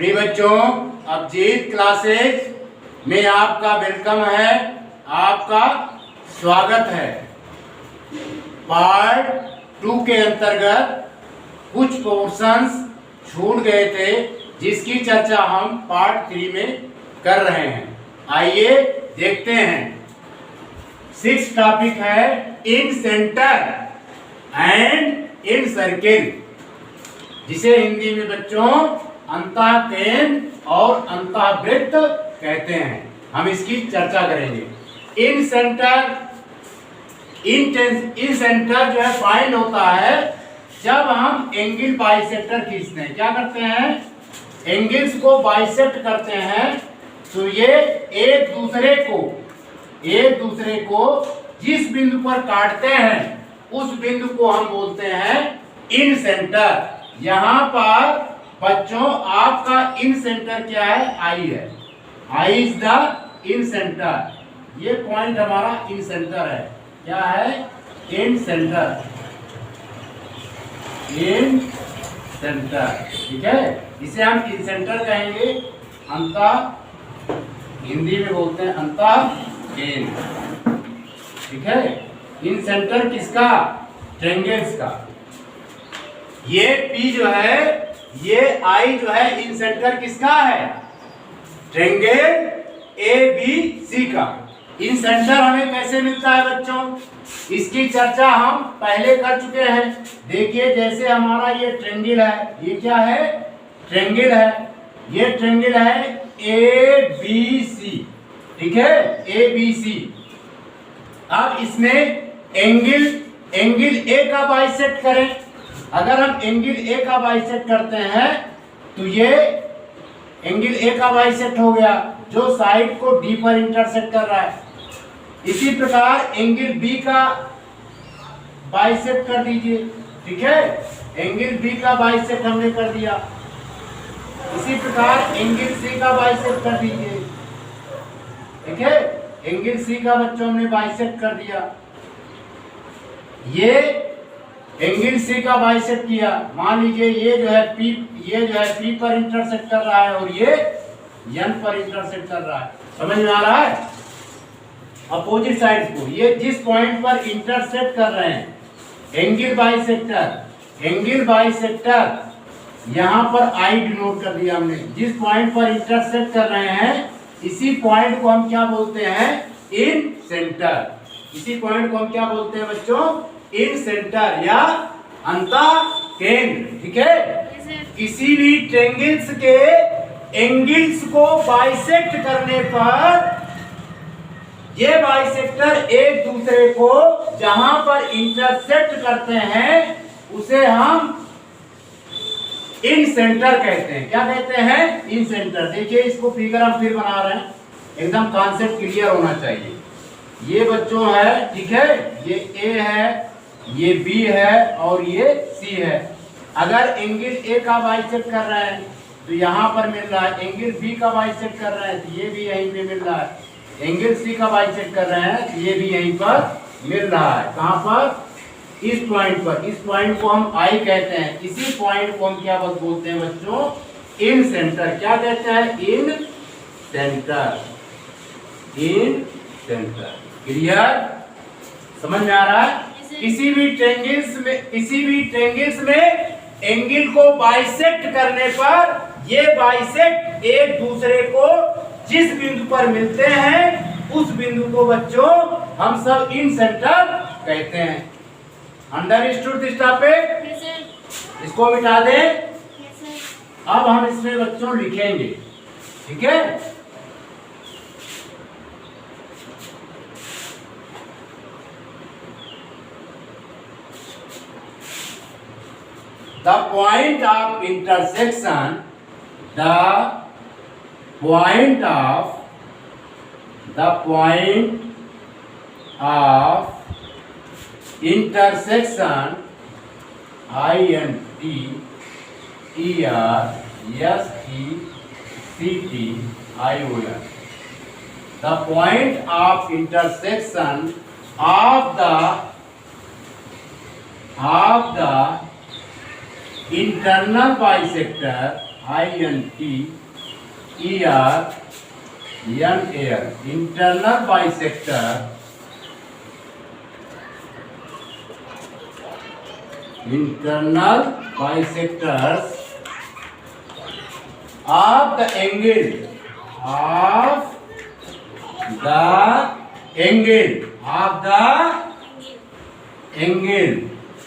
प्रिय बच्चों, अभिजीत क्लासेज में आपका वेलकम है, आपका स्वागत है। पार्ट 2 के अंतर्गत कुछ पोर्शंस छूट गए थे, जिसकी चर्चा हम पार्ट 3 में कर रहे हैं। आइए देखते हैं। 6 टॉपिक है इन सेंटर एंड इन सर्किल, जिसे हिंदी में बच्चों अंतःकेंद्र और अंतःवृत्त कहते हैं। हम इसकी चर्चा करेंगे। इन सेंटर जो है फाइंड होता है जब हम एंगल बाइसेक्टर खींचते हैं। क्या करते हैं? एंगल्स को बाइसेक्ट करते हैं, तो ये एक दूसरे को जिस बिंदु पर काटते हैं उस बिंदु को हम बोलते हैं इन सेंटर। यहाँ पर बच्चों आपका इन सेंटर क्या है? आई है। I is the in centre. ये पॉइंट हमारा इन सेंटर है। क्या है? इन सेंटर। इन सेंटर, ठीक है। इसे हम इन सेंटर कहेंगे। हिंदी में बोलते हैं अंतःकेंद्र, ठीक है। इन सेंटर किसका? ट्रायंगल्स का। ये P जो है, ये I जो है, इन सेंटर किसका है? ट्रायंगल ABC का। इन सेंटर हमें कैसे मिलता है बच्चों? इसकी चर्चा हम पहले कर चुके हैं। देखिए, जैसे हमारा ये ट्रायंगल है, ये क्या है? ट्रायंगल है। ये ट्रायंगल है ABC, ठीक है, ABC। अब इसमें एंगल A का बाइसेक्ट करें। अगर हम एंगल A का बाइसेक्ट करते हैं तो ये एंगल A का बाइसेक्ट हो गया, जो साइड को D पर इंटरसेक्ट कर रहा है। इसी प्रकार एंगल B का बाइसेक्ट कर दीजिए, ठीक है। एंगल B का बाइसेक्ट हमने कर दिया। इसी प्रकार एंगल C का बाइसेक्ट कर दीजिए, ठीक है। एंगल C का बच्चों हमने बाइसेक्ट कर दिया। ये एंगल C का बाइसेक्ट किया। मान लीजिए ये जो है P पर इंटरसेक्ट कर रहा है और ये N पर इंटरसेक्ट कर रहा है। समझ में आ रहा है? अपोजिट साइड्स को ये जिस पॉइंट पर इंटरसेक्ट कर रहे हैं, एंगल बाइसेक्टर यहाँ पर I डिनोट कर दिया हमने। जिस पॉइंट पर इंटरसेक्ट कर रहे हैं, इसी पॉइंट को हम क्या बोलते हैं? इन सेंटर। इसी पॉइंट को हम क्या बोलते हैं बच्चों? इन सेंटर या अंतःकेंद्र, ठीक है। किसी भी ट्रायंगल्स के एंगल्स को बाइसेक्ट करने पर ये बाइसेक्टर एक दूसरे को जहां पर इंटरसेक्ट करते हैं उसे हम इन सेंटर कहते हैं। क्या कहते हैं? इन सेंटर। देखिए, इसको फिगर हम फिर बना रहे हैं, एकदम कॉन्सेप्ट क्लियर होना चाहिए। ये बच्चों है, ठीक है, ये A है, ये B है और ये C है। अगर एंगल A का बाइसेक्ट कर रहे हैं तो यहाँ पर मिल रहा है। एंगल B का बाइसेक्ट कर रहे हैं तो ये भी यहीं पे मिल रहा है। एंगल C का बाइसेक्ट कर रहे हैं तो ये भी यहीं पर मिल रहा है। कहाँ पर? इस पॉइंट पर। इस पॉइंट को हम I कहते हैं। इसी पॉइंट को हम क्या बोलते हैं बच्चों? इन सेंटर। क्या कहते हैं? इन सेंटर। इन सेंटर। क्लियर? समझ में आ रहा है? किसी भी ट्रायंगल्स में एंगल को बाइसेक्ट करने पर ये बाइसेक्ट एक दूसरे को जिस बिंदु पर मिलते हैं उस बिंदु को बच्चों हम सब इन सेंटर कहते हैं। Understood this topic? इसको मिटा दें। अब हम इसमें बच्चों लिखेंगे, ठीक है। The point of intersection, INTERSECTION. The point of intersection of the internal bisector internal bisectors of the angle,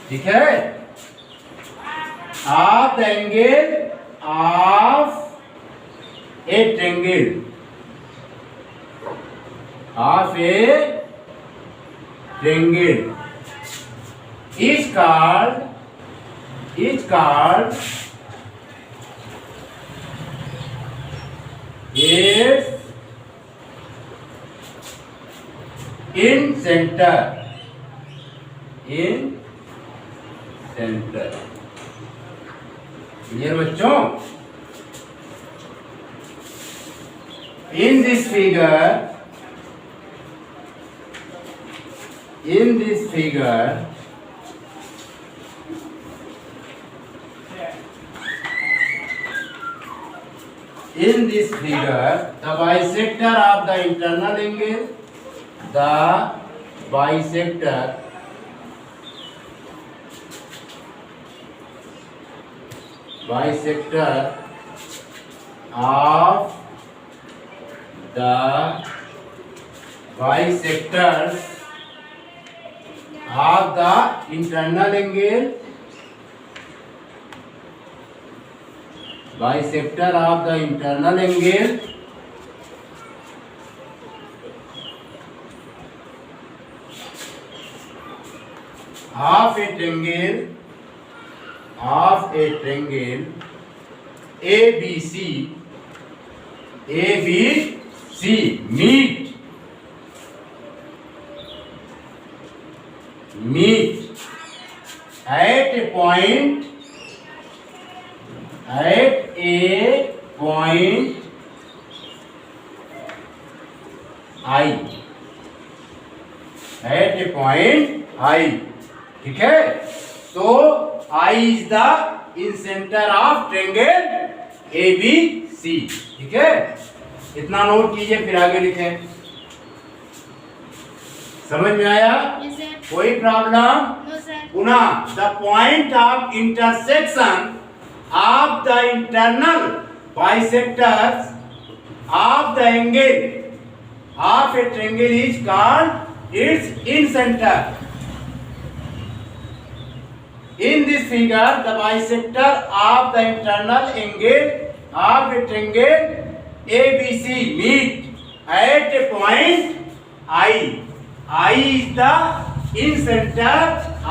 ठीक है, of the angle of a triangle, is called is in center. ये बच्चों, in this figure the bisector of the internal angle, the bisector of the bisectors of the internal angle, of a triangle ABC meet at a point I, ठीक है। तो I is the in center of triangle ABC, ठीक है। इतना note कीजिए, फिर आगे लिखें। समझ में आया? कोई प्रॉब्लम? पुनः the point of intersection of the internal bisectors of the angle of a triangle is called it's in centre. In this figure, the bisector of the internal angle of a triangle ABC meet at a point I. I is the in center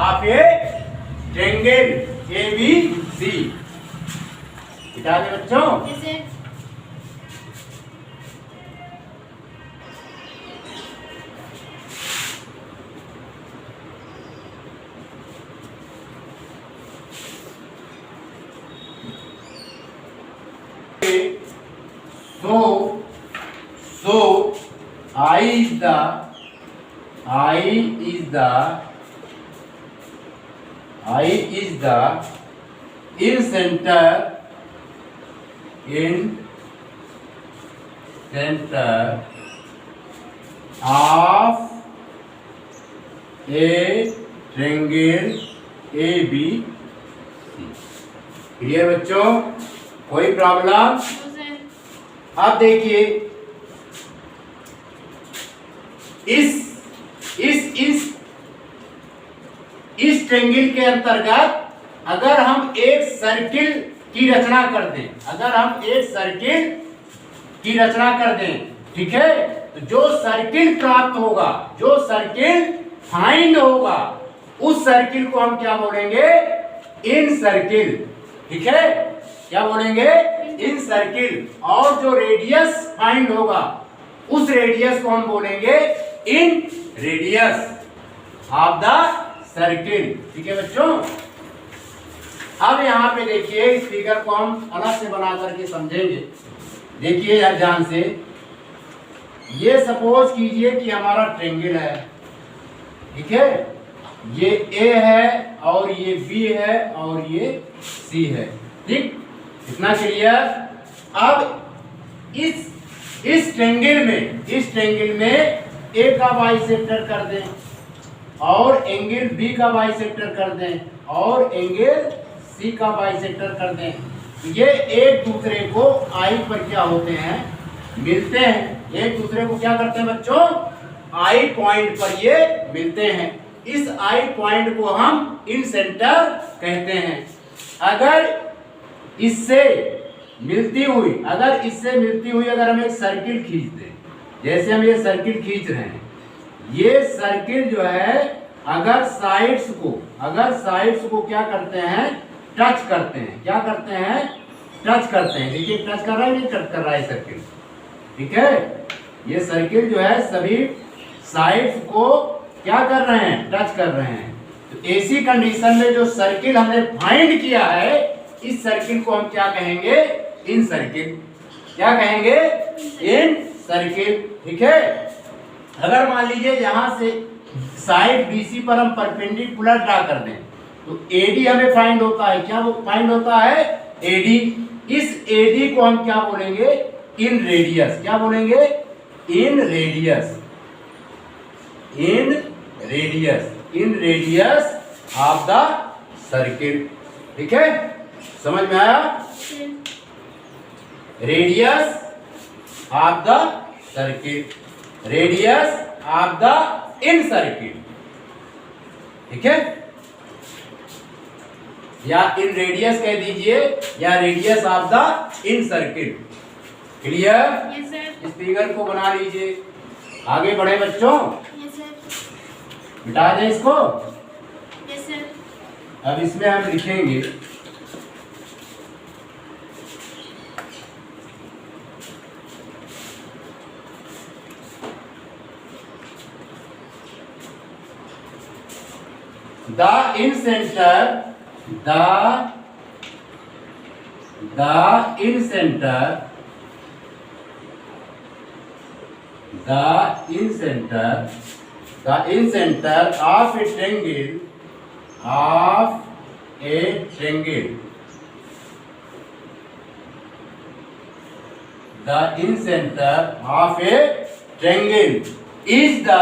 of a triangle ABC. बताइए बच्चों। So I is the in center of a triangle ABC। Clear बच्चों? कोई problem? अब देखिए, इस triangle के अंतर्गत अगर हम एक सर्किल की रचना कर दें, ठीक है, तो जो सर्किल प्राप्त होगा, जो सर्किल फाइंड होगा, उस सर्किल को हम क्या बोलेंगे? इन सर्किल, ठीक है। क्या बोलेंगे? इन सर्किल। और जो रेडियस फाइंड होगा, उस रेडियस को हम बोलेंगे इन रेडियस ऑफ द सर्किल, ठीक है बच्चों। अब यहाँ पे देखिए, इस फिगर को हम अलग से बना करके समझेंगे। देखिए यार ध्यान से, ये सपोज कीजिए कि हमारा ट्रायंगल है, ठीक है, ये A है और ये B है और ये C है, ठीक। इतना क्लियर। अब इस ट्रेंगल में ए का बाइसेक्टर कर दें और एंगल बी का बाइसेक्टर कर दें और एंगल सी का बाइसेक्टर कर दें। ये एक दूसरे को आई पर क्या होते हैं, मिलते हैं। एक दूसरे को क्या करते हैं बच्चों, आई पॉइंट पर ये मिलते हैं। इस आई पॉइंट को हम इन सेंटर कहते हैं। अगर इससे मिलती हुई अगर हम एक सर्किल खींच दें, जैसे हम ये सर्किल खींच रहे हैं, ये सर्किल जो है अगर साइड्स को क्या करते हैं, टच करते हैं। क्या करते हैं, टच करते हैं। देखिए टच कर रहा है, नहीं टच कर रहा है सर्किल, ठीक है। ये सर्किल जो है सभी साइड्स को क्या कर रहे हैं, टच कर रहे हैं। तो ऐसी कंडीशन में जो सर्किल हमने फाइंड किया है, इस सर्किल को हम क्या कहेंगे, इन सर्किल। क्या कहेंगे, इन सर्किल, ठीक है। अगर मान लीजिए यहां से साइड बीसी पर हम परपेंडिकुलर ड्रा कर दें तो एडी हमें फाइंड होता है। क्या वो फाइंड होता है, एडी। इस एडी को हम क्या बोलेंगे, इन रेडियस। क्या बोलेंगे, इन रेडियस ऑफ द सर्किल, ठीक है। समझ में आया, radius of the circle, radius of the in circle, ठीक है। या इन रेडियस कह दीजिए या radius of the in circle. Clear, yes sir. इस फिगर को बना लीजिए। आगे बढ़े बच्चों, यस सर। मिटा दें इसको। Yes sir. अब इसमें हम लिखेंगे the in center of a triangle the incenter of a triangle is the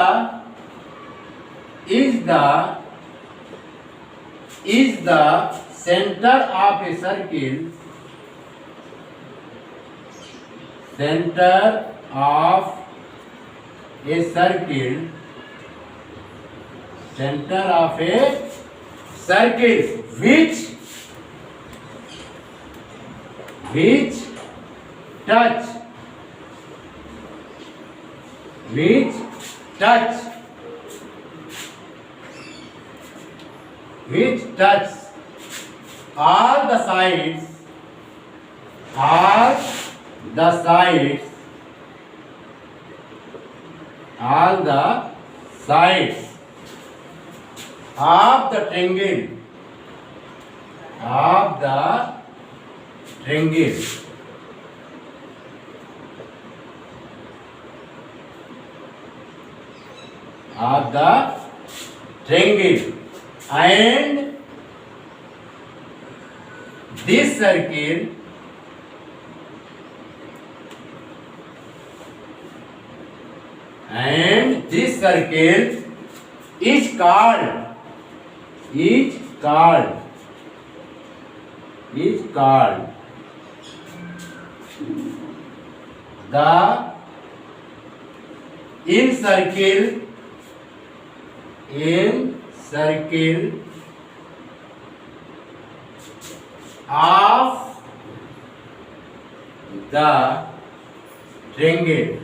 center of a circle, which touch all the sides of the triangle, and this circle is called the in circle of the triangle.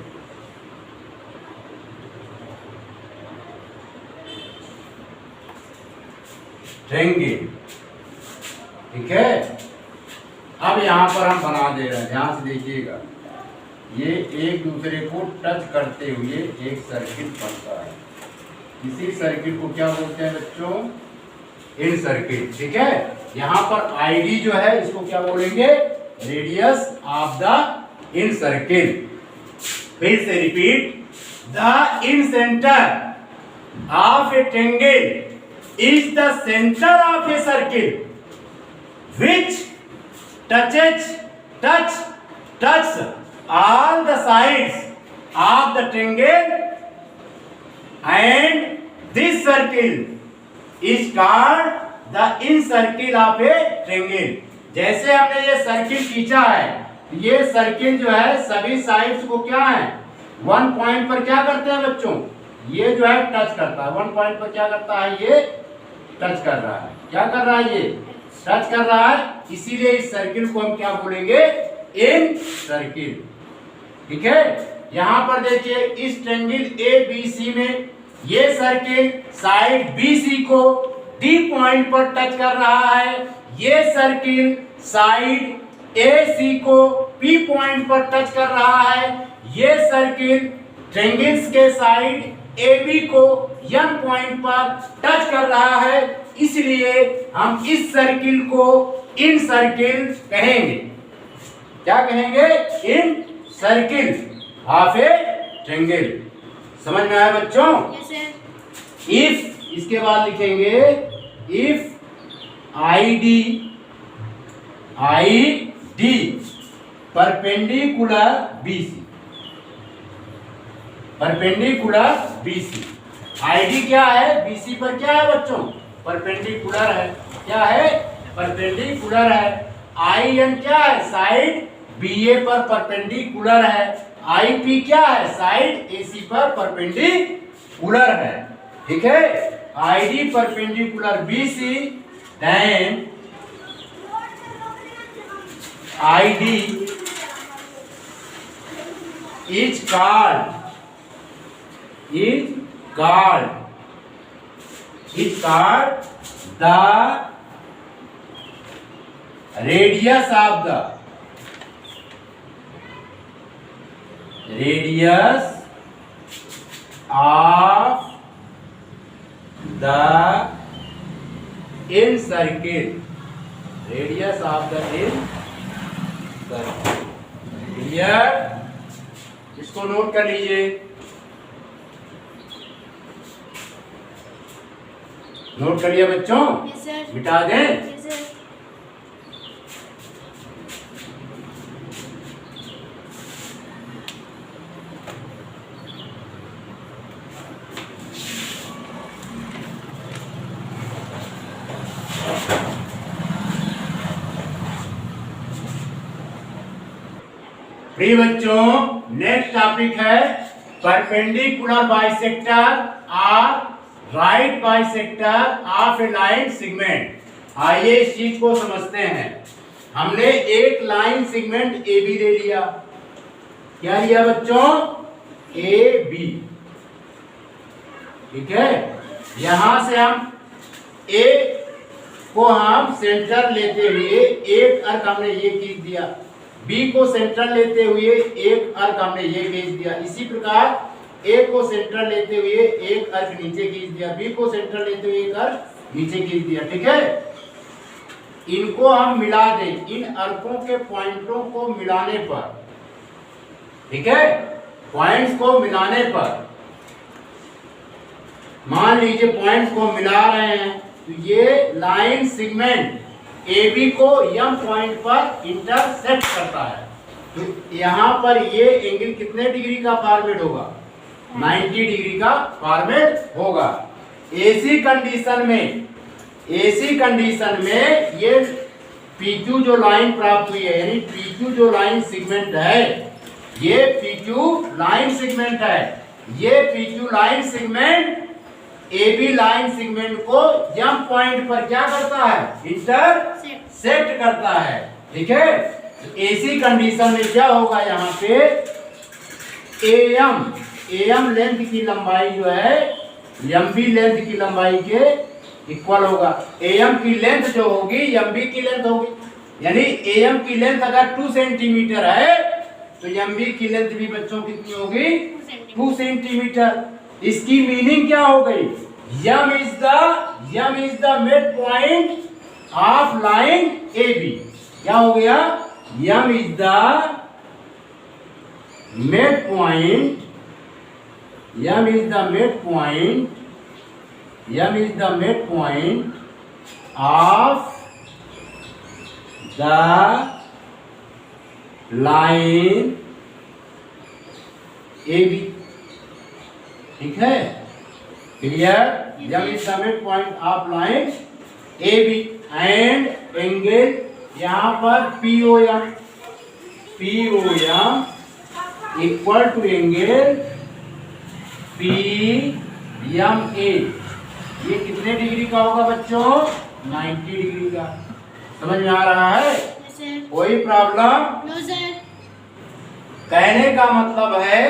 ठीक है। अब यहाँ पर हम बना दे रहे हैं, ध्यान से देखिएगा। ये एक दूसरे को टच करते हुए एक सर्किल बनता है। इसी सर्किल को क्या बोलते हैं बच्चों, इन सर्किल, ठीक है। यहाँ पर आईडी जो है इसको क्या बोलेंगे, radius of the in circle. फिर से repeat, the in centre of a triangle is the center of a circle which touch all the sides of the triangle and this circle is called the in circle of a triangle। जैसे हमने ये circle खींचा है, ये circle जो है सभी sides को क्या है, वन पॉइंट पर क्या करते हैं बच्चों, ये जो है टच करता है, वन पॉइंट पर क्या करता है, ये टच कर रहा है, क्या कर रहा है, ये टच कर रहा है, इसीलिए इस सर्किल को हम क्या बोलेंगे, इन सर्किल। ठीक है, यहां पर देखिए इस ट्रायंगल ए बी सी में ये सर्किल साइड बी सी को डी पॉइंट पर टच कर रहा है, ये सर्किल साइड ए सी को पी पॉइंट पर टच कर रहा है, ये सर्किल ट्रायंगल्स के साइड ए बी को एन पॉइंट पर टच कर रहा है, इसलिए हम इस सर्किल को इन सर्किल कहेंगे। क्या कहेंगे, इन सर्किल ऑफ ए ट्रायंगल। समझ में आया बच्चों? Yes, sir. इफ, इसके बाद लिखेंगे if I D perpendicular B C, perpendicular B C. I D क्या है, बी सी पर क्या है बच्चों, परपेंडिकुलर है, क्या है, परपेंडिकुलर है। आई एन क्या है, साइड बी ए पर परपेंडिकुलर है, आई पी क्या है, साइड ए सी पर परपेंडिकुलर है। ठीक है, I D perpendicular B C, then I D is called the radius of the in circle, radius of the in circle। Clear, इसको नोट कर लीजिए, नोट करिए बच्चों, Yes, sir. मिटा दें। Yes, sir. प्रिय बच्चों, नेक्स्ट टॉपिक है परपेंडिकुलर बाइसेक्टर और right bisector of A line segment. आइए इस चीज को समझते हैं। हमने एक लाइन सेगमेंट ए बी ले लिया, क्या लिया बच्चों, ए बी। ठीक है, यहां से हम ए को हम सेंटर लेते हुए एक अर्क हमने ये खींच दिया, बी को सेंटर लेते हुए एक अर्क हमने ये खींच दिया, इसी प्रकार ए को सेंटर लेते हुए एक अर्क नीचे खींच दिया, बी को सेंटर लेते हुए एक अर्क नीचे खींच दिया। ठीक है, इनको हम मिला दें, इन अर्कों के पॉइंटों को मिलाने पर, ठीक है, पॉइंट्स को मिलाने पर, मान लीजिए पॉइंट्स को मिला रहे हैं, तो ये लाइन सेगमेंट ए बी को यम पॉइंट पर इंटरसेक्ट करता है। तो यहाँ पर ये एंगल कितने डिग्री का फॉर्मेट होगा, 90 डिग्री का फॉर्मेट होगा। एसी कंडीशन में ये PQ जो लाइन प्राप्त हुई है, यानी PQ जो लाइन सेगमेंट है, ये PQ लाइन सेगमेंट है, ये PQ line segment AB line segment को यम पॉइंट पर क्या करता है, इंटरसेक्ट करता है। ठीक है, एसी कंडीशन में क्या होगा, यहाँ पे AM लेंथ की लंबाई जो है MB लेंथ की लंबाई के इक्वल होगा। AM की लेंथ जो होगी MB की लेंथ होगी, यानी AM की लेंथ अगर 2 सेंटीमीटर है तो MB की लेंथ भी बच्चों कितनी होगी, 2 सेंटीमीटर। इसकी मीनिंग क्या हो गई, M is the mid point of line A B. क्या हो गया, M is the mid point, M is the mid point of the line A B. ठीक है, क्लियर। जब इस mid point of line A B and angle यहाँ पर POM equal to angle PMA। ये कितने डिग्री का होगा बच्चों? 90 डिग्री का। समझ में आ रहा है? Yes, sir. कोई प्रॉब्लम? No, sir. कहने का मतलब है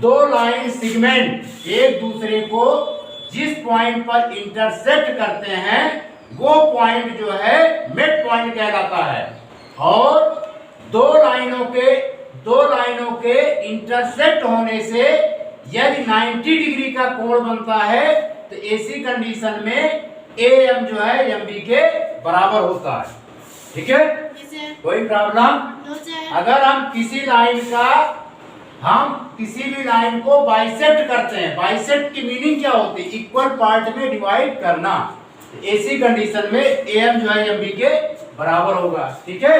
दो लाइन सेगमेंट एक दूसरे को जिस पॉइंट पर इंटरसेक्ट करते हैं वो पॉइंट जो है मिड पॉइंट कहलाता है। और दो लाइनों के इंटरसेक्ट होने से यदि 90 डिग्री का कोण बनता है तो ऐसी कंडीशन में AM जो है MB के बराबर होता है। ठीक है, Yes, sir. कोई प्रॉब्लम? No, sir. अगर हम किसी भी लाइन को बाइसेक्ट करते हैं, बाइसेक्ट की मीनिंग क्या होती है? इक्वल पार्ट में डिवाइड करना। ऐसी कंडीशन में AM जो है MB के बराबर होगा। ठीक है,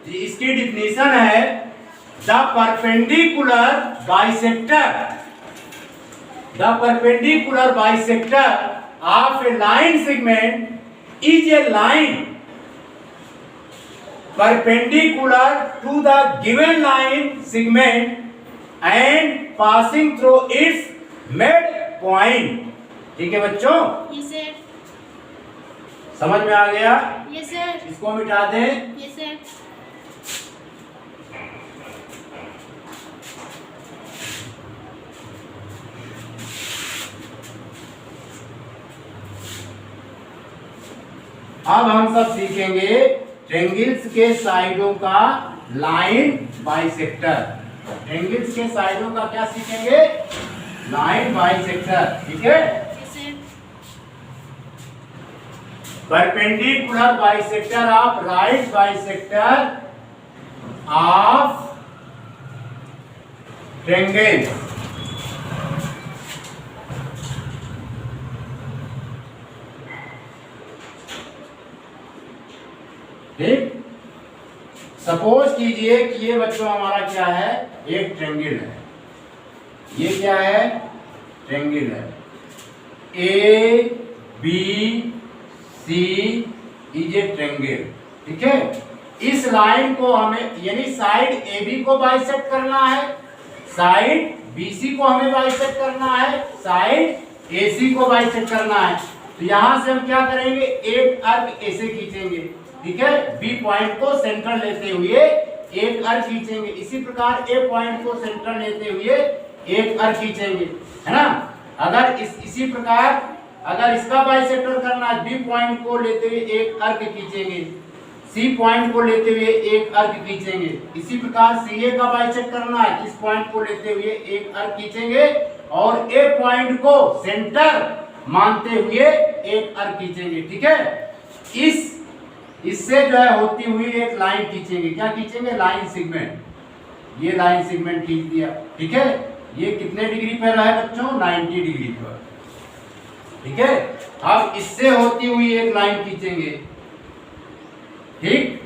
इसकी डिफिनीशन है the perpendicular bisector of A line segment is a line perpendicular to the given line segment and passing through its mid point। ठीक है बच्चों, Yes, sir. समझ में आ गया? Yes, sir. इसको मिटा दें। Yes, sir. अब हम सब सीखेंगे ट्रेंगल्स के साइडों का लाइन बाइसेक्टर। ट्रेंगल्स के साइडों का क्या सीखेंगे? Line bisector. ठीक है, Yes, sir. Perpendicular bisector of right bisector of triangle. ठीक, सपोज कीजिए कि ये बच्चों हमारा क्या है? एक ट्रेंगल है। ये क्या है? ट्रेंगल है। ABC is a triangle. ठीक है, इस लाइन को हमें यानी साइड AB को बाइसेक्ट करना है, साइड BC को हमें बाइसेक्ट करना है, साइड AC को बाइसेक्ट करना है। तो यहां से हम क्या करेंगे? एक अर्क ऐसे खींचेंगे। ठीक है, B पॉइंट को सेंटर लेते हुए एक अर्क खींचेंगे। इसी प्रकार A पॉइंट को सेंटर लेते हुए एक अर्क खींचेंगे, है ना? अगर इसी प्रकार अगर इसका बाइसेक्टर करना है, B पॉइंट को लेते हुए एक अर्क खींचेंगे, C पॉइंट को लेते हुए एक अर्क खींचेंगे। इसी प्रकार CA का बाइसेक्ट करना है, इस पॉइंट को लेते हुए एक अर्क खींचेंगे और A पॉइंट को सेंटर मानते हुए एक अर्क खींचेंगे। ठीक है, इससे जो है होती हुई एक लाइन खींचेंगे। क्या खींचेंगे? Line segment. ये लाइन सेगमेंट खींच दिया। ठीक है, ये कितने डिग्री पर है बच्चों? 90 डिग्री पर। ठीक है, अब इससे होती हुई एक लाइन खींचेंगे। ठीक,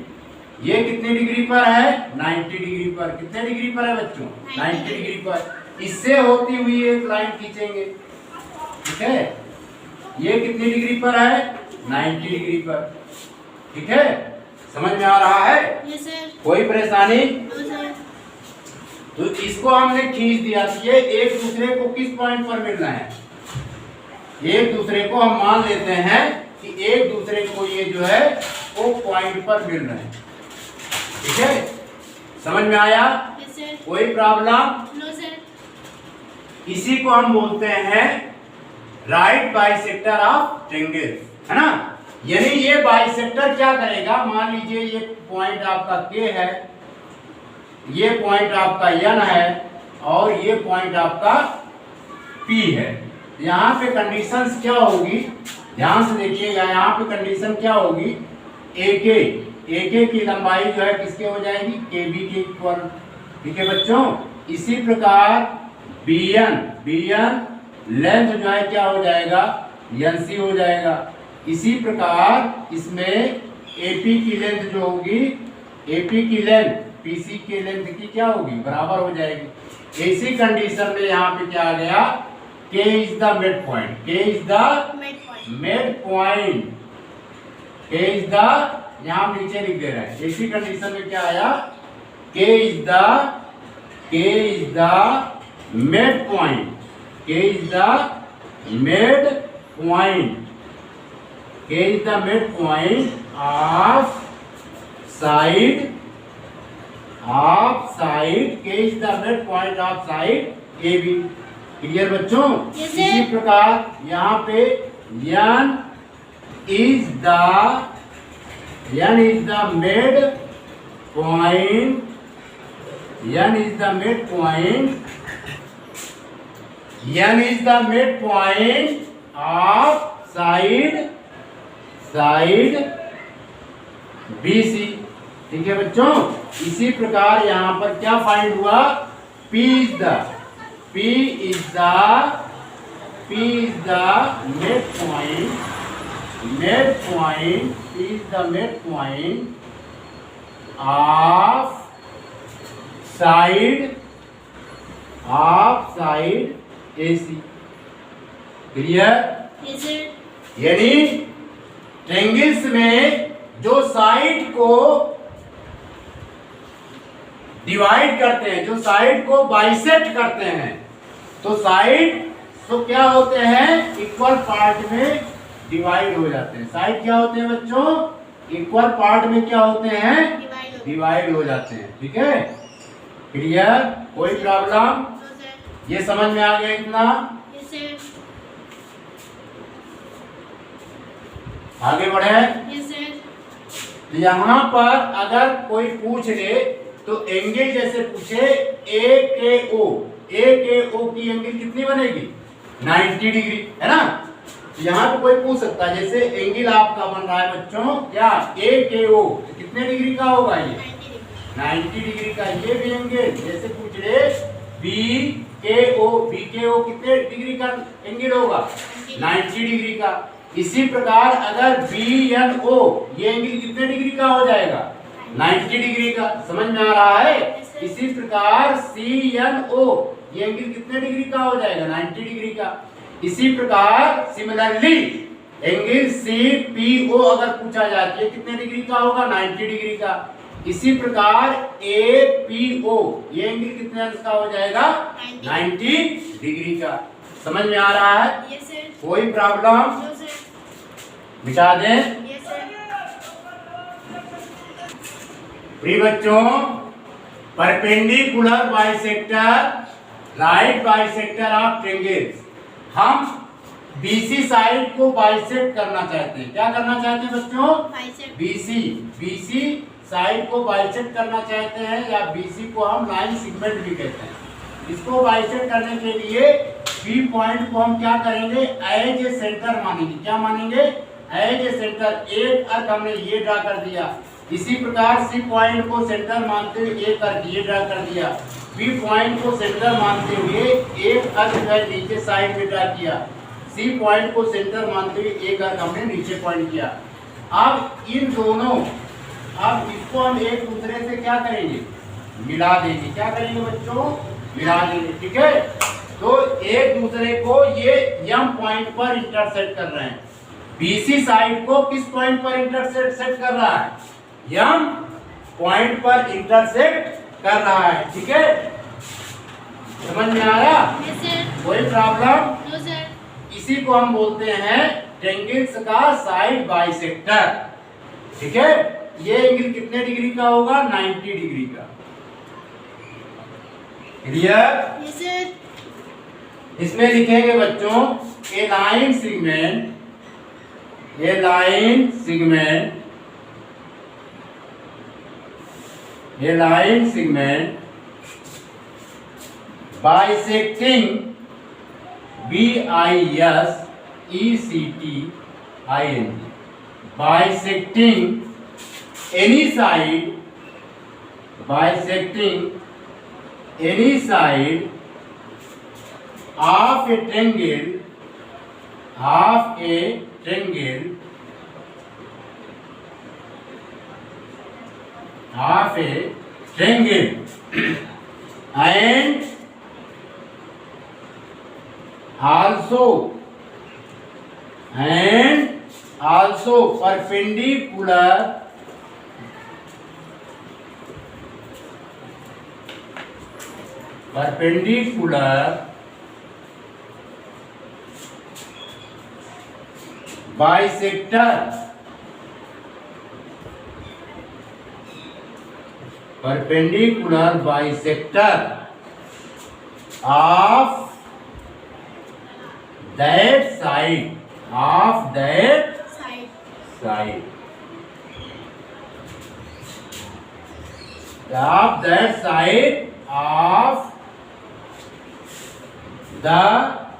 ये कितने डिग्री पर है? 90 डिग्री पर। कितने डिग्री पर है बच्चों? 90 डिग्री पर। इससे होती हुई एक लाइन खींचेंगे। ठीक है, ये कितनी डिग्री पर है? 90 डिग्री पर। ठीक है, समझ में आ रहा है? Yes, sir. कोई परेशानी? No, sir. तो इसको हमने खींच दिया। ये एक दूसरे को किस पॉइंट पर मिल रहे हैं? एक दूसरे को हम मान लेते हैं कि एक दूसरे को ये जो है वो पॉइंट पर मिल रहे हैं। ठीक है, समझ में आया? Yes, sir. कोई प्रॉब्लम? No, sir. इसी को हम बोलते हैं राइट बाइसेक्टर ऑफ ट्रेंगल, है ना? यानी ये बाइसेक्टर क्या करेगा? मान लीजिए ये पॉइंट आपका K है, ये पॉइंट आपका N है और ये पॉइंट आपका P है। यहाँ पे कंडीशंस क्या होगी? ध्यान से देखिएगा, यहाँ पे कंडीशन क्या होगी? AK की लंबाई जो है किसके हो जाएगी? KB के इक्वल। ठीक है बच्चों, इसी प्रकार BN लेंथ जो है क्या हो जाएगा? NC हो जाएगा। इसी प्रकार इसमें AP की लेंथ जो होगी, AP की लेंथ पीसी के लेंथ की क्या होगी, बराबर हो जाएगी। इसी कंडीशन में यहाँ पे क्या आ गया, के is the mid point, K is the mid point, mid point, K is the, यहाँ नीचे लिख दे रहे हैं। इसी कंडीशन में क्या आया, K is the mid point, K is the mid point, K is the mid point of side, K is the mid point of side A B. Clear बच्चों? Yes, sir. इसी प्रकार यहाँ पे n is the mid point, n is the mid point of side BC। ठीक है बच्चों? इसी प्रकार यहाँ पर क्या फाइंड हुआ, P is the midpoint of side AC। Clear? yes sir, यानी ट्रायंगल्स में जो साइड को डिवाइड करते हैं, जो साइड को बाइसेक्ट करते हैं, तो साइड तो क्या होते हैं, इक्वल पार्ट में डिवाइड हो जाते हैं। साइड क्या होते हैं बच्चों, इक्वल पार्ट में क्या होते हैं, डिवाइड हो जाते हैं। ठीक है? क्लियर? कोई प्रॉब्लम? no sir, ये समझ में आ गया इतना? yes sir, आगे बढ़े। yes sir, यहाँ पर अगर कोई पूछ ले तो एंगल जैसे पूछे ए के ओ की एंगल कितनी बनेगी, 90 डिग्री, है ना? यहाँ पे कोई पूछ सकता है, जैसे एंगल आपका बन रहा है बच्चों क्या, ए के ओ, कितने डिग्री का होगा ये, 90 डिग्री का। ये भी एंगल जैसे पूछ ले बी के ओ कितने डिग्री का एंगल होगा, 90 डिग्री का। इसी प्रकार अगर बी एंड ओ ये एंगल कितने डिग्री का हो जाएगा, 90 डिग्री का। समझ में आ रहा है? इसी प्रकार सी एन ओ ये एंगल कितने डिग्री का हो जाएगा, 90 डिग्री का। इसी प्रकार similarly angle C P O अगर पूछा जाए तो ये कितने डिग्री का होगा, 90 डिग्री का। इसी प्रकार ए पी ओ ये एंगल कितने अंश का हो जाएगा, 90 डिग्री का। समझ में आ रहा है? yes sir, कोई प्रॉब्लम? no sir, मिटा दें। yes sir, प्रिय बच्चों, perpendicular bisector, right bisector of triangles, हम बीसी साइड को बाइसेक्ट करना चाहते हैं। क्या करना चाहते हैं बच्चों, bicep, बीसी साइड को बाइसेक्ट करना चाहते हैं, या बीसी को हम लाइन सेगमेंट भी कहते हैं। इसको बाइसेक्ट करने के लिए बी पॉइंट को हम क्या करेंगे, एज ए सेंटर मानेंगे। क्या मानेंगे, एज ए सेंटर। एक अर्थ हमने ये ड्रा कर दिया। इसी प्रकार सी पॉइंट को सेंटर मानते हुए एक अर्थ ये ड्रा कर दिया। बी पॉइंट को सेंटर मानते हुए एक अर्थ जो है नीचे साइड में ड्रा किया। सी पॉइंट को सेंटर मानते हुए एक अर्थ हमने नीचे पॉइंट किया। अब इन दोनों, अब इसको हम एक दूसरे से क्या करेंगे, मिला देंगे। क्या करेंगे बच्चों, मिला देंगे। ठीक है? तो एक दूसरे को ये एम पॉइंट पर इंटरसेक्ट कर रहे हैं। बीसी साइड को किस पॉइंट पर इंटरसेक्ट कर रहा है, एम पॉइंट पर इंटरसेक्ट कर रहा है। ठीक है? समझ में आया? yes sir, कोई प्रॉब्लम? no sir, इसी को हम बोलते हैं ट्रायंगल्स का साइड बाइसेक्टर। ठीक है? ये एंगल कितने डिग्री का होगा, 90 डिग्री का। क्लियर? yes sir, इसमें लिखेंगे बच्चों a line segment, a line segment, a line segment bisecting BISECTING, bisecting any side, bisecting any side of a triangle, of a triangle, of a triangle and also perpendicular bisector of that side of the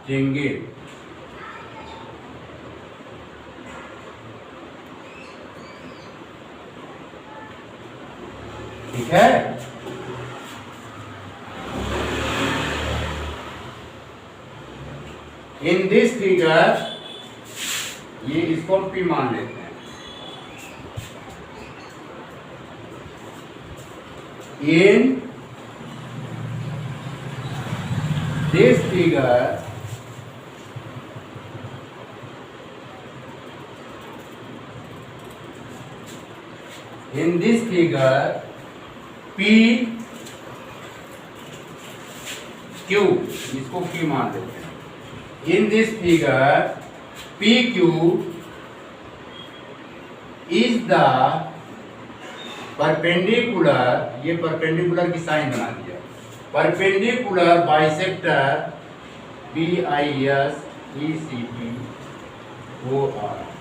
triangle. ठीक है? In this figure, ये इसको हम P मान लेते हैं. In this figure, P Q, इसको Q मान लेते हैं. In this figure, PQ is the perpendicular, ये perpendicular की साइन बना दिया, perpendicular bisector BISECTOR,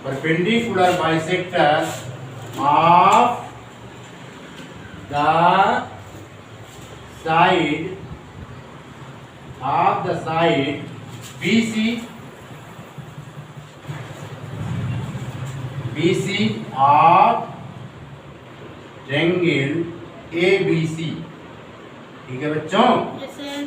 perpendicular bisector of the side BC of triangle ABC. ठीक है बच्चों? Yes, sir.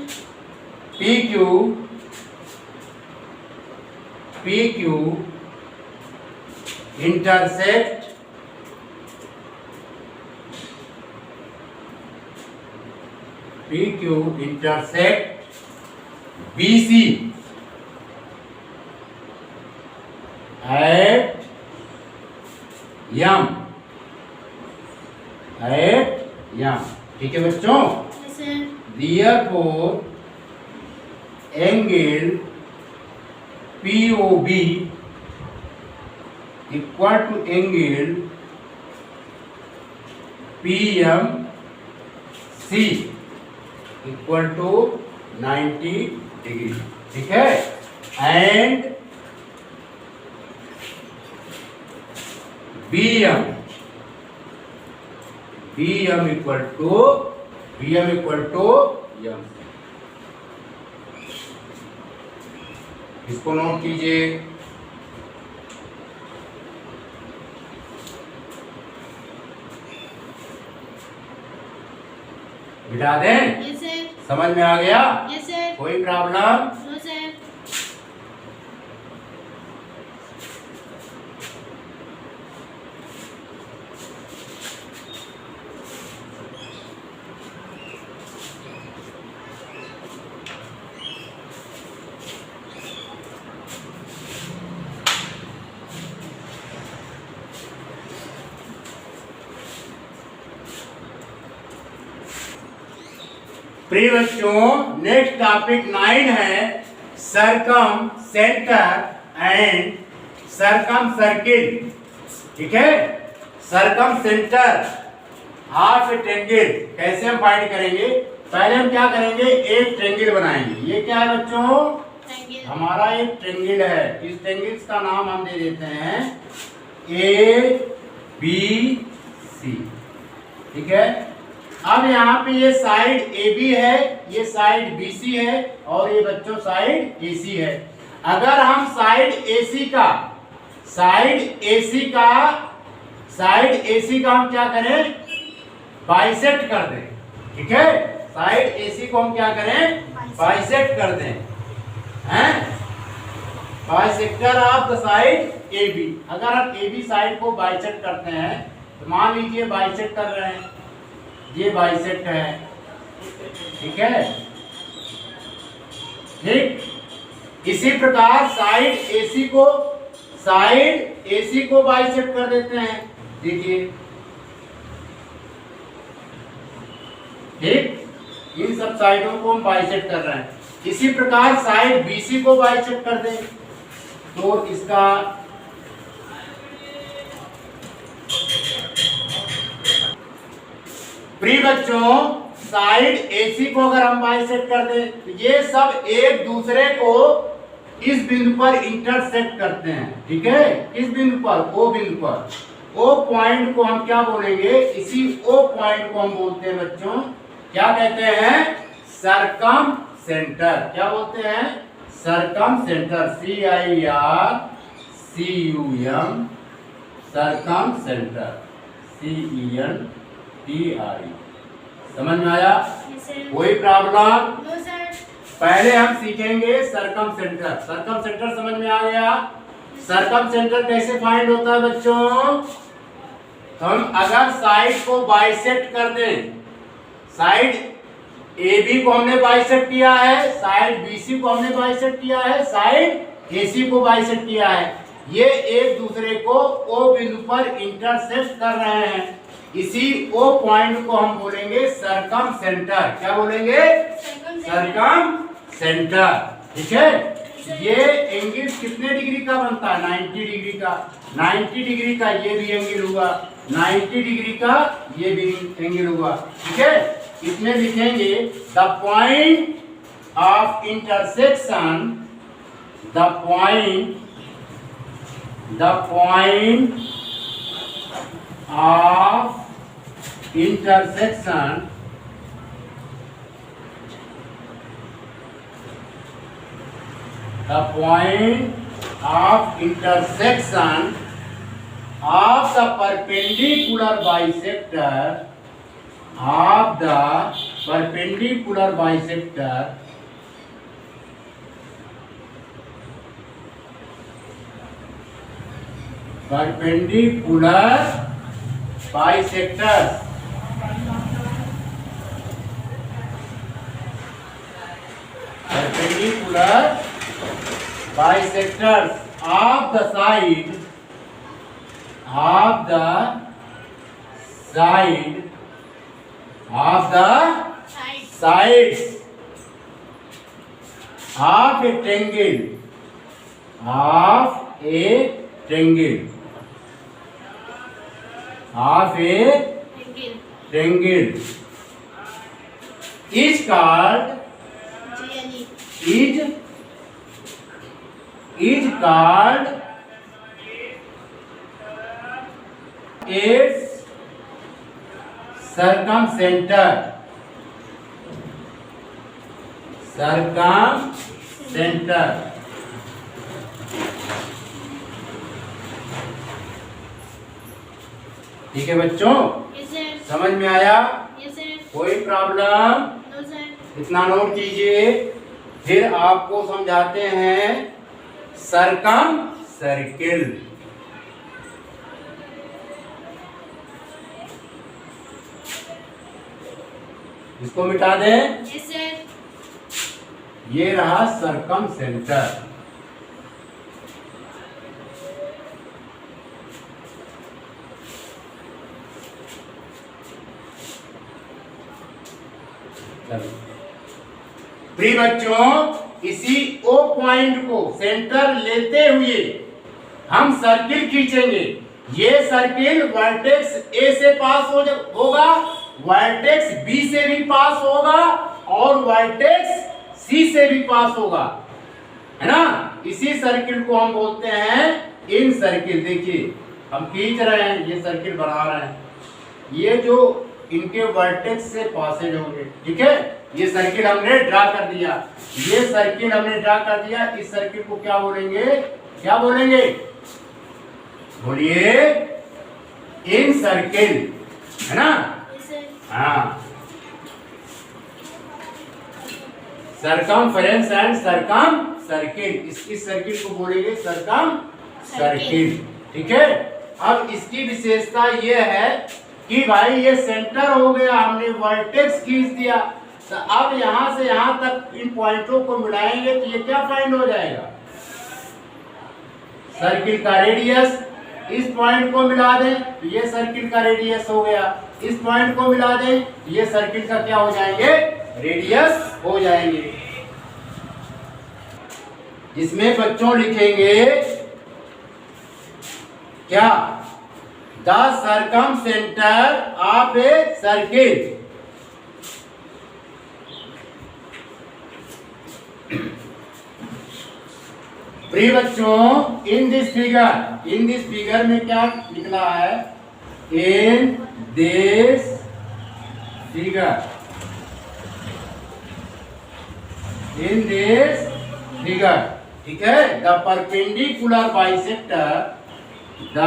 PQ intersect BC at M. ठीक है बच्चों? Yes, sir. Therefore, angle POB equal to angle PMC equal to 90 degree. ठीक है? And BM equal to M. इसको note कीजिए. बिठा दें? Yes, sir. समझ में आ गया? Yes, sir. कोई प्रॉब्लम? No, sir. प्रिय बच्चों, नेक्स्ट टॉपिक 9 है सरकम सेंटर एंड सरकम सर्किल. ठीक है? सरकम सेंटर हाफ ट्रायंगल कैसे हम फाइंड करेंगे? पहले हम क्या करेंगे? एक ट्रायंगल बनाएंगे. ये क्या है बच्चों? Triangle. हमारा एक ट्रायंगल है. इस ट्रायंगल का नाम हम दे देते हैं A B C. ठीक है? अब यहाँ पे ये साइड AB है, ये साइड BC है और ये बच्चों साइड AC है. अगर हम साइड AC का हम क्या करें? बाइसेक्ट कर दें. ठीक है? साइड AC को हम क्या करें? बाइसेक्ट कर दें. हैं? Bisector of the side AB. अगर हम AB साइड को बाइसेक्ट करते हैं तो मान लीजिए बाइसेक्ट कर रहे हैं ये बाइसेक्ट है, ठीक है। ठीक, इसी प्रकार साइड AC को बाइसेक्ट कर देते हैं, देखिए। ठीक, इन सब साइडों को हम बाइसेक्ट कर रहे हैं। इसी प्रकार साइड BC को बाइसेक्ट कर दें तो इसका प्रिय बच्चों, साइड AC को अगर हम बाइसेक्ट कर दें तो ये सब एक दूसरे को इस बिंदु पर इंटरसेक्ट करते हैं, ठीक है। इस बिंदु पर, O बिंदु पर, O पॉइंट को हम क्या बोलेंगे, इसी O पॉइंट को हम बोलते हैं बच्चों, क्या कहते हैं, सरकम सेंटर। क्या बोलते हैं, सरकम सेंटर, CIRCUM, सरकम सेंटर, CENTRE। समझ में आया, Yes, sir. कोई प्रॉब्लम? No, sir. पहले हम सीखेंगे सरकम सेंटर। सरकम सेंटर समझ में आ गया। सरकम सेंटर कैसे फाइंड होता है बच्चों, हम अगर साइड को बाइसेक्ट कर दें, साइड AB को हमने बाइसेक्ट किया है, साइड BC को हमने बाइसेक्ट किया है, साइड AC को बाइसेक्ट किया है, ये एक दूसरे को O बिंदु पर इंटरसेक्ट कर रहे हैं, इसी O पॉइंट को हम बोलेंगे सरकम सेंटर। क्या बोलेंगे, सरकम सेंटर, ठीक है। ये एंगल कितने डिग्री का बनता है, 90 डिग्री का। 90 डिग्री का ये भी एंगल हुआ, 90 डिग्री का ये भी एंगल हुआ, ठीक है। इसमें लिखेंगे the point of intersection, the point of intersection of the perpendicular bisector bisectors of the sides of a triangle is called its circumcenter, ठीक है बच्चों, Yes, sir. समझ में आया, Yes, sir. कोई प्रॉब्लम? No, sir. इतना नोट कीजिए। फिर आपको समझाते हैं सरकम सर्किल। इसको मिटा दें, Yes, sir. ये रहा सरकम सेंटर। प्रिय बच्चों, इसी O पॉइंट को सेंटर लेते हुए हम सर्किल खींचेंगे। ये सर्किल वर्टेक्स A से पास होगा, वर्टेक्स B से भी पास होगा और वर्टेक्स C से भी पास होगा, है ना। इसी सर्किल को हम बोलते हैं इन सर्किल। देखिए हम खींच रहे हैं, ये सर्किल बना रहे हैं, ये जो इनके वर्टेक्स से पासेज होंगे, ठीक है। ये सर्किल हमने ड्रा कर दिया, ये सर्किल हमने ड्रा कर दिया। इस सर्किल को क्या बोलेंगे, क्या बोलेंगे, बोलिए, इन सर्किल, है ना। Yes, sir. हाँ, सरकमफेरेंस एंड सरकम सर्किल, इस सर्किल को बोलेंगे सरकम सर्किल, ठीक है। अब इसकी विशेषता यह है कि भाई ये सेंटर हो गया, हमने वर्टेक्स खींच दिया, तो अब यहां से यहां तक इन पॉइंटों को मिलाएंगे तो ये क्या फाइंड हो जाएगा, सर्किल का रेडियस। इस पॉइंट को मिला दें तो ये सर्किल का रेडियस हो गया, इस पॉइंट को मिला दें तो ये सर्किल का क्या हो जाएंगे, रेडियस हो जाएंगे। इसमें बच्चों लिखेंगे क्या, the circum centre of a circle. प्रिय बच्चों, इन दिस फिगर में क्या लिखना है, इन दिस फिगर, ठीक है, the perpendicular bisector, the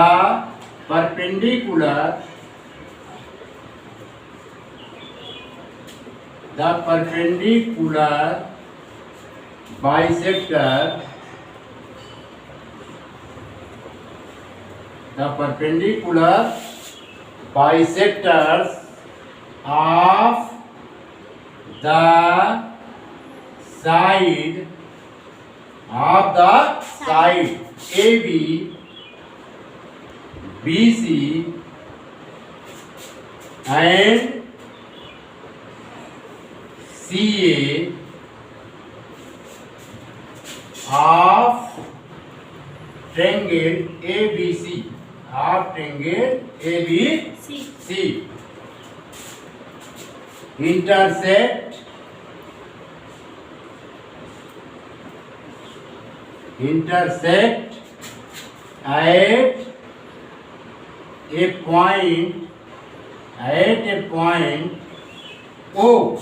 perpendicular bisector, the perpendicular bisectors of the side AB, BC and CA of triangle ABC, intersect at a point O.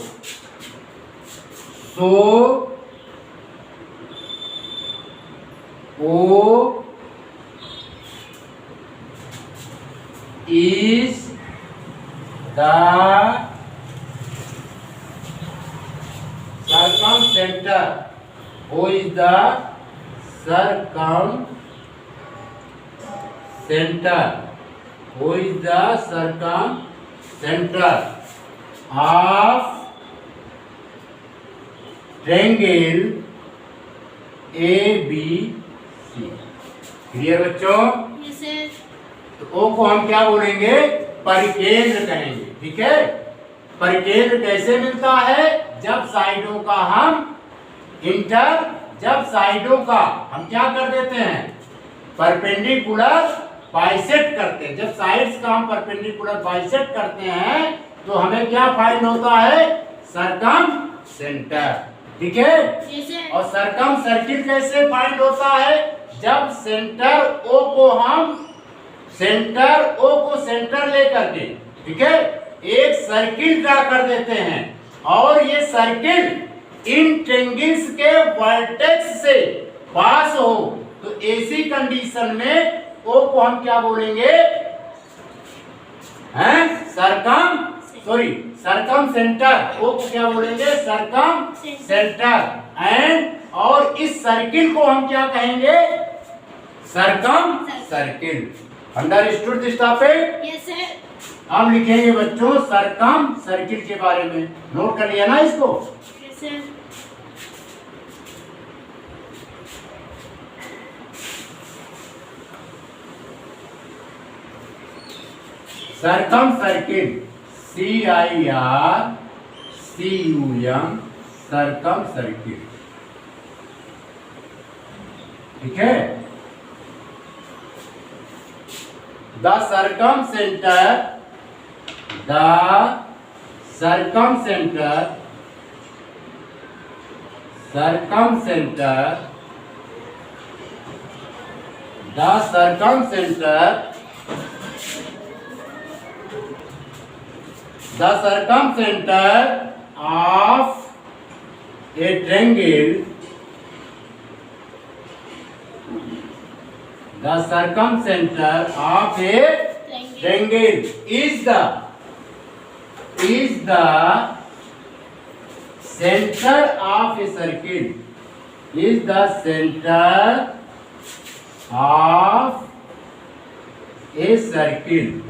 So O is the circumcenter. O is the circumcenter. O is the circumcenter of triangle ABC। Clear बच्चों? Yes, sir. तो O को हम क्या बोलेंगे? परिकेंद्र कहेंगे। ठीक है, परिकेंद्र कैसे मिलता है? जब साइडों का हम क्या कर देते हैं? परपेंडिकुलर बाइसेक्ट करते हैं। जब साइड्स का हम परपेंडिकुलर बाइसेक्ट करते हैं तो हमें क्या फाइंड होता है? सर्कमसेंटर। ठीक है, Yes, sir. और सर्कम सर्किल कैसे फाइंड होता है? जब सेंटर O को सेंटर लेकर के, ठीक है, एक सर्किल ड्रा कर देते हैं और ये सर्किल इन ट्रायंगल्स के वर्टेक्स से पास हो तो ऐसी कंडीशन में O को हम क्या बोलेंगे? Circum centre. O को क्या बोलेंगे? Circum centre. एंड और इस सर्किल को हम क्या कहेंगे? Circum circle. Understood this topic? Yes, sir. हम लिखेंगे बच्चों सर्कम सर्किल के बारे में। नोट कर लिया ना इसको? Yes, sir. Circum circle, CIRCUM, circum circle. ठीक है, the circum centre of a triangle, the circumcenter of a triangle is the center of a circle, is the center of a circle,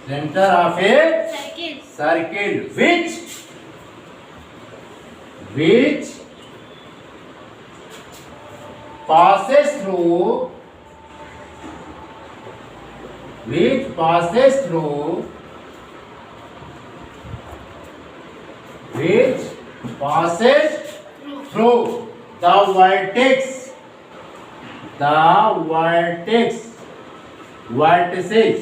Center of a Circle. circle which passes through through the vertex vertices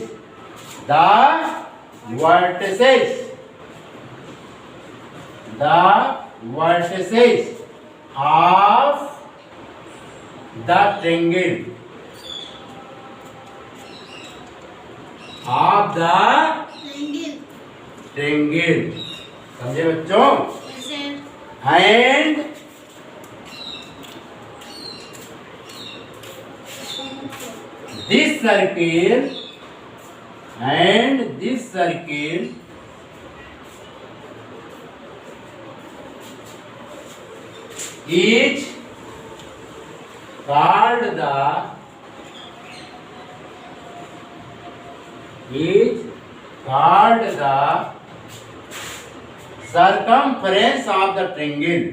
of the triangle समझे बच्चों Yes, sir. and this circle is called the circumference of the triangle.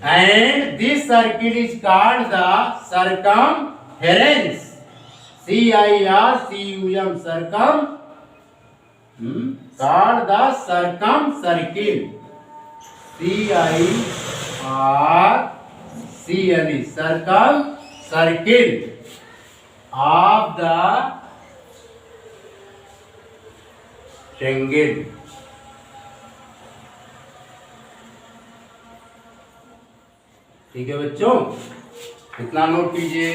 And this circle is called the circumference. CIRCUM called the circumcircle. CIRCLE circumcircle of the triangle. ठीक है बच्चों, इतना note कीजिए।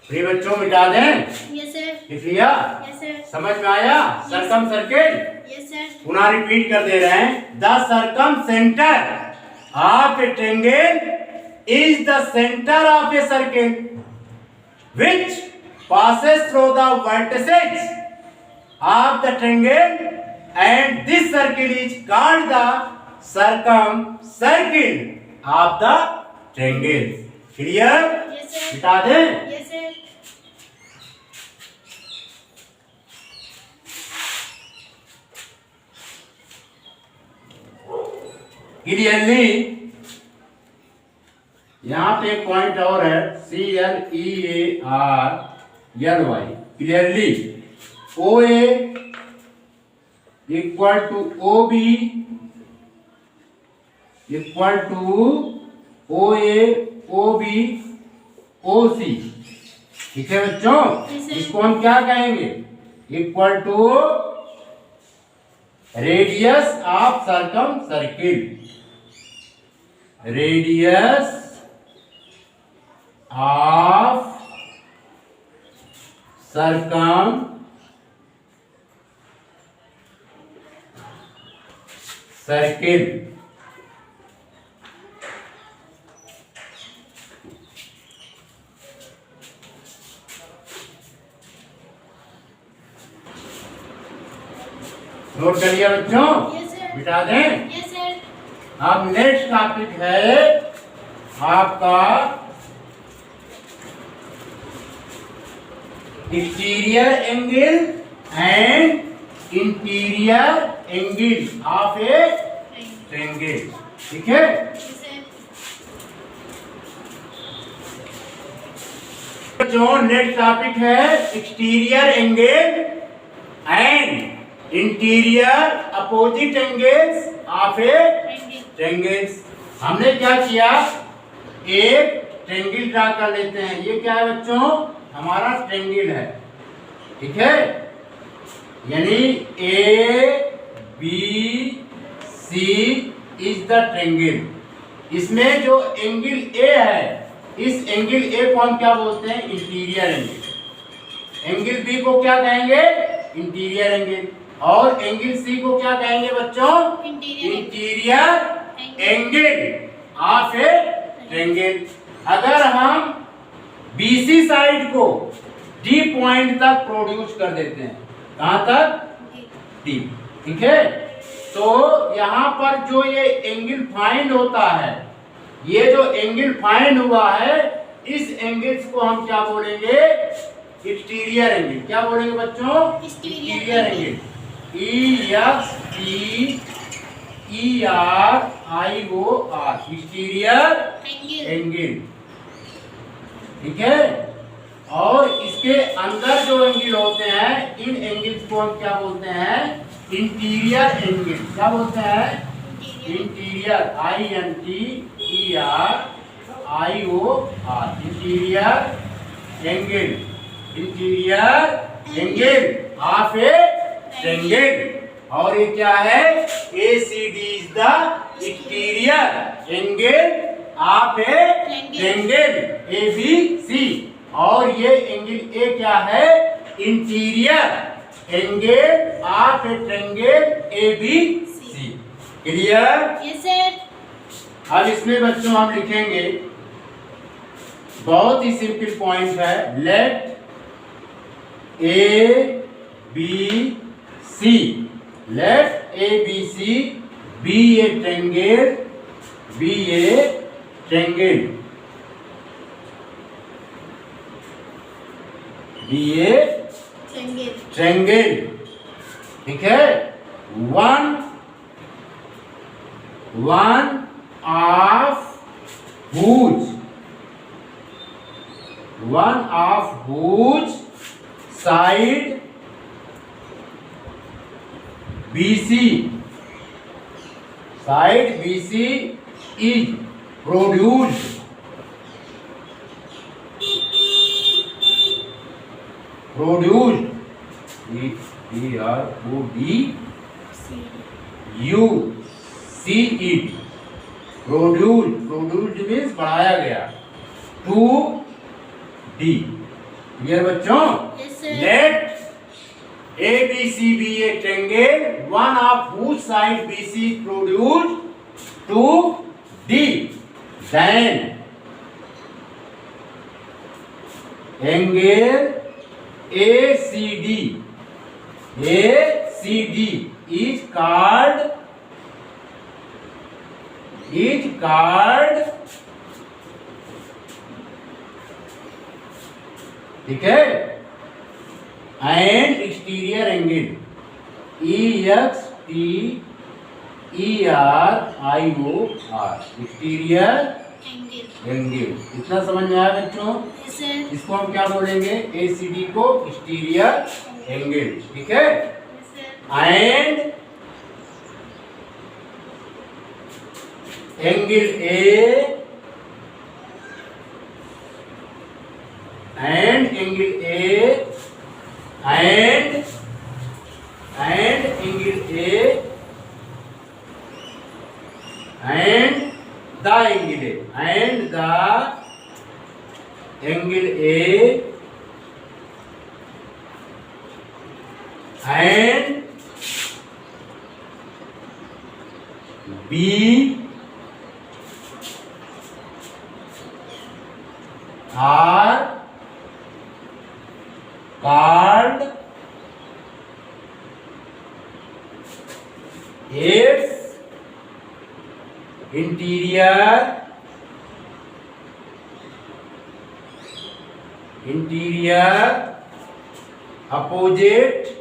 प्रिय बच्चों मिटा दें, Yes, sir. लिख लिया, Yes, sir. समझ में आया? Circumcircle Yes, sir. पुनः रिपीट कर दे रहे हैं। The circumcentre of a triangle is the centre of a circle which passes through the vertices of the triangle, and this circle is called the circumcircle of the triangle. Clear? Yes, sir. मिटा दें। Yes, sir. Clearly यहाँ पे एक point और है, CLEARLY clearly OA equal to OB equal to OA OB OC। ठीक है बच्चों, इसको हम क्या कहेंगे? Equal to radius of circumcircle, radius of circumcircle. Note करिए बच्चों, Yes, sir. मिटा दें। Yes, sir. अब नेक्स्ट टॉपिक है आपका exterior angle and interior angle of a triangle. ठीक है, Yes, sir. जो नेक्स्ट टॉपिक है exterior angle and interior opposite angles of a Triangle. Triangles. हमने क्या किया, एक ट्रायंगल ड्रा कर लेते हैं। ये क्या है बच्चों? हमारा ट्रायंगल है। ठीक है, यानी ABC इज द ट्रायंगल। इसमें जो एंगल ए है, इस एंगल ए को हम क्या बोलते हैं? Interior angle. एंगल बी को क्या कहेंगे? Interior angle. और एंगल सी को क्या कहेंगे बच्चों? Interior angle of a triangle. अगर हम बीसी साइड को डी पॉइंट तक प्रोड्यूस कर देते हैं, कहां तक? डी। ठीक है, तो यहाँ पर जो ये एंगल फाइंड होता है, ये जो एंगल फाइंड हुआ है, इस एंगल्स को हम क्या बोलेंगे? Exterior angle. क्या बोलेंगे बच्चों? Exterior angle. EXTERIOR, exterior angle. ठीक है, और इसके अंदर जो एंगल होते हैं, इन एंगल्स को हम क्या बोलते हैं? Interior angle. क्या बोलते हैं? Interior, INTERIOR, interior angle. Interior angle of a triangle. और ये क्या है? ACD is the exterior angle of a triangle ABC। और ये एंगल ए क्या है? Interior angle of a triangle ABC। Clear? Yes sir. अब इसमें बच्चों हम लिखेंगे, बहुत ही सिंपल पॉइंट है। Let ABC, let ABC be a triangle, be a triangle, be a triangle। ठीक है, one of whose side BC is produced produced means बढ़ाया गया, 2D। क्लियर बच्चों? Yes sir. Let ABC be a triangle, one of whose side BC is produced 2D, then angle ACD is called ठीक है, and exterior angle EXTERIOR, exterior angle. इतना समझ में आया बच्चों? Yes sir. इसको हम क्या बोलेंगे? ACD को एक्सटीरियर एंगल। ठीक है, yes sir. And angle A and angle A and angle A and the angle A and the angle A and B are called its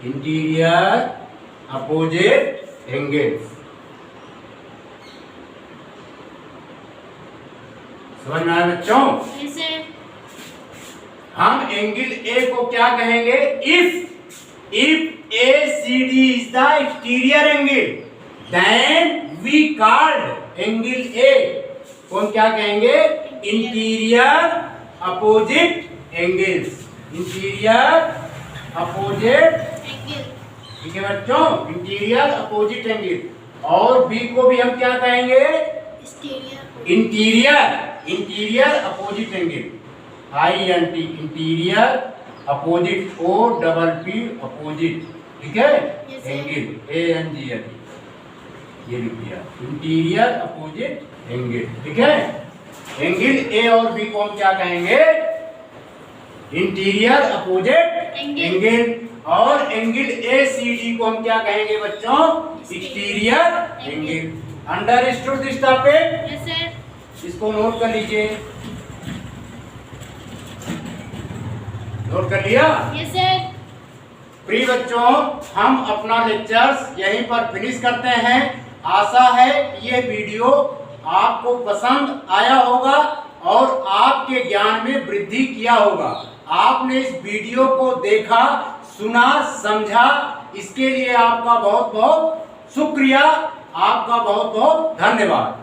interior opposite angles। समझ में आया बच्चों? Yes sir. हम angle A को क्या कहेंगे? If ACD is the exterior angle, then we called angle A को हम क्या कहेंगे? Interior opposite angles. Interior opposite, ठीक है बच्चों, इंटीरियर अपोजिट एंगल। और बी को भी हम क्या कहेंगे? Interior opposite angle, INT interior opposite, OPP opposite. ठीक है, एंगल ANGL, ये लिख दिया, इंटीरियर अपोजिट एंगल। ठीक है, एंगल ए और बी को हम क्या कहेंगे? Interior opposite angle. एंगल। और एंगल ए सी डी को हम क्या कहेंगे बच्चों? Exterior angle. Understood this topic? Yes sir. इसको नोट कर लीजिए। नोट कर लिया? Yes sir. प्रिय बच्चों, हम अपना लेक्चर्स यहीं पर फिनिश करते हैं। आशा है ये वीडियो आपको पसंद आया होगा और आपके ज्ञान में वृद्धि किया होगा। आपने इस वीडियो को देखा, सुना, समझा, इसके लिए आपका बहुत बहुत शुक्रिया। आपका बहुत बहुत धन्यवाद।